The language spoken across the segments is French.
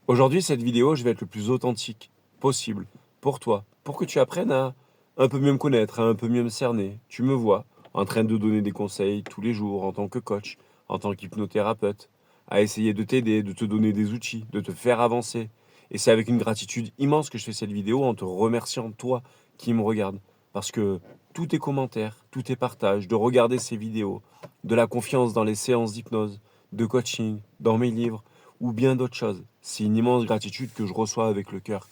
Aujourd'hui, cette vidéo, je vais être le plus authentique possible pour toi, pour que tu apprennes à un peu mieux me connaître, à un peu mieux me cerner. Tu me vois en train de donner des conseils tous les jours en tant que coach, en tant qu'hypnothérapeute, à essayer de t'aider, de te donner des outils, de te faire avancer. Et c'est avec une gratitude immense que je fais cette vidéo en te remerciant, toi qui me regardes. Parce que tous tes commentaires, tous tes partages, de regarder ces vidéos, de la confiance dans les séances d'hypnose, de coaching, dans mes livres, ou bien d'autres choses. C'est une immense gratitude que je reçois avec le cœur.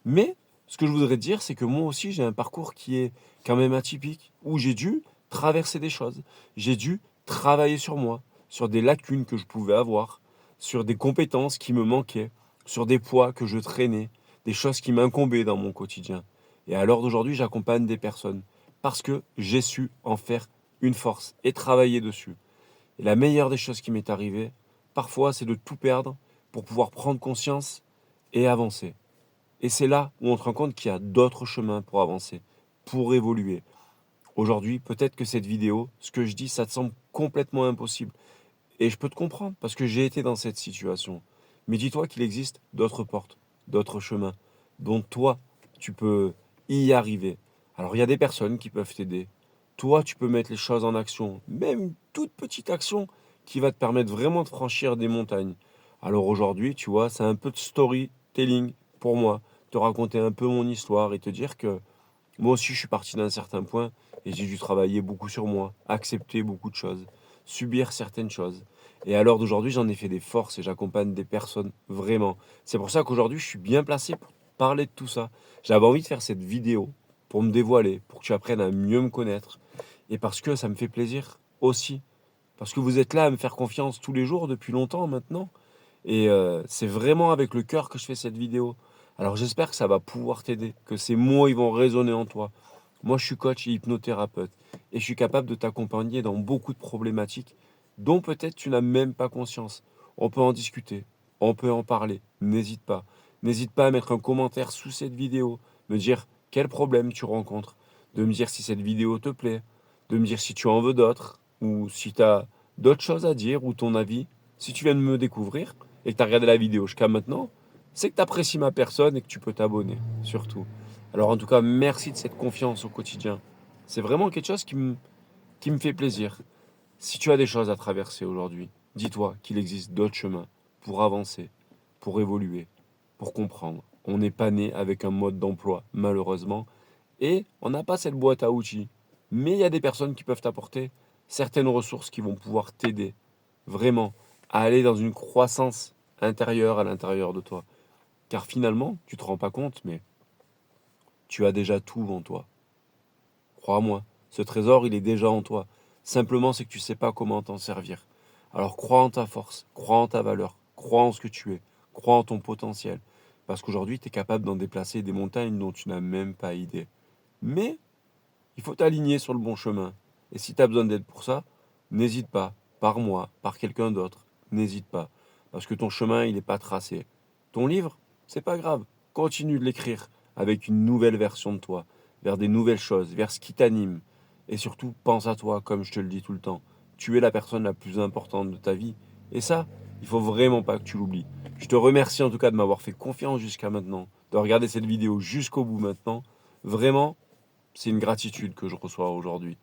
Mais ce que je voudrais te dire, c'est que moi aussi, j'ai un parcours qui est quand même atypique, où j'ai dû traverser des choses. J'ai dû travailler sur moi, sur des lacunes que je pouvais avoir, sur des compétences qui me manquaient, sur des poids que je traînais, des choses qui m'incombaient dans mon quotidien. Et à l'heure d'aujourd'hui, j'accompagne des personnes parce que j'ai su en faire une force et travailler dessus. Et la meilleure des choses qui m'est arrivée, parfois, c'est de tout perdre pour pouvoir prendre conscience et avancer. Et c'est là où on se rend compte qu'il y a d'autres chemins pour avancer, pour évoluer. Aujourd'hui, peut-être que cette vidéo, ce que je dis, ça te semble complètement impossible. Et je peux te comprendre, parce que j'ai été dans cette situation. Mais dis-toi qu'il existe d'autres portes, d'autres chemins, dont toi, tu peux y arriver. Alors, il y a des personnes qui peuvent t'aider. Toi, tu peux mettre les choses en action, même une toute petite action qui va te permettre vraiment de franchir des montagnes. Alors aujourd'hui, tu vois, c'est un peu de storytelling pour moi, te raconter un peu mon histoire et te dire que moi aussi, je suis parti d'un certain point et j'ai dû travailler beaucoup sur moi, accepter beaucoup de choses, subir certaines choses. Et à l'heure d'aujourd'hui, j'en ai fait des forces et j'accompagne des personnes vraiment. C'est pour ça qu'aujourd'hui, je suis bien placé pour parler de tout ça. J'avais envie de faire cette vidéo pour me dévoiler, pour que tu apprennes à mieux me connaître et parce que ça me fait plaisir aussi. Parce que vous êtes là à me faire confiance tous les jours depuis longtemps maintenant. Et c'est vraiment avec le cœur que je fais cette vidéo. Alors j'espère que ça va pouvoir t'aider, que ces mots ils vont résonner en toi. Moi je suis coach et hypnothérapeute et je suis capable de t'accompagner dans beaucoup de problématiques dont peut-être tu n'as même pas conscience. On peut en discuter, on peut en parler, n'hésite pas. N'hésite pas à mettre un commentaire sous cette vidéo, me dire quel problème tu rencontres, de me dire si cette vidéo te plaît, de me dire si tu en veux d'autres ou si tu as d'autres choses à dire ou ton avis. Si tu viens de me découvrir, et que tu as regardé la vidéo jusqu'à maintenant, c'est que tu apprécies ma personne et que tu peux t'abonner, surtout. Alors en tout cas, merci de cette confiance au quotidien. C'est vraiment quelque chose qui me fait plaisir. Si tu as des choses à traverser aujourd'hui, dis-toi qu'il existe d'autres chemins pour avancer, pour évoluer, pour comprendre. On n'est pas né avec un mode d'emploi, malheureusement, et on n'a pas cette boîte à outils. Mais il y a des personnes qui peuvent t'apporter certaines ressources qui vont pouvoir t'aider vraiment à aller dans une croissance intérieure à l'intérieur de toi. Car finalement, tu te rends pas compte, mais tu as déjà tout en toi. Crois-moi, ce trésor, il est déjà en toi. Simplement, c'est que tu ne sais pas comment t'en servir. Alors crois en ta force, crois en ta valeur, crois en ce que tu es, crois en ton potentiel. Parce qu'aujourd'hui, tu es capable d'en déplacer des montagnes dont tu n'as même pas idée. Mais il faut t'aligner sur le bon chemin. Et si tu as besoin d'aide pour ça, n'hésite pas, par moi, par quelqu'un d'autre, n'hésite pas. Parce que ton chemin, il n'est pas tracé. Ton livre, c'est pas grave. Continue de l'écrire avec une nouvelle version de toi, vers des nouvelles choses, vers ce qui t'anime. Et surtout, pense à toi, comme je te le dis tout le temps. Tu es la personne la plus importante de ta vie. Et ça, il faut vraiment pas que tu l'oublies. Je te remercie en tout cas de m'avoir fait confiance jusqu'à maintenant, de regarder cette vidéo jusqu'au bout maintenant. Vraiment, c'est une gratitude que je reçois aujourd'hui.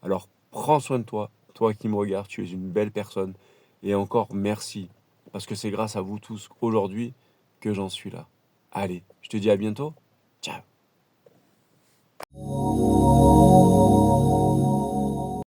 Alors prends soin de toi, toi qui me regardes, tu es une belle personne. Et encore merci, parce que c'est grâce à vous tous aujourd'hui que j'en suis là. Allez, je te dis à bientôt. Ciao.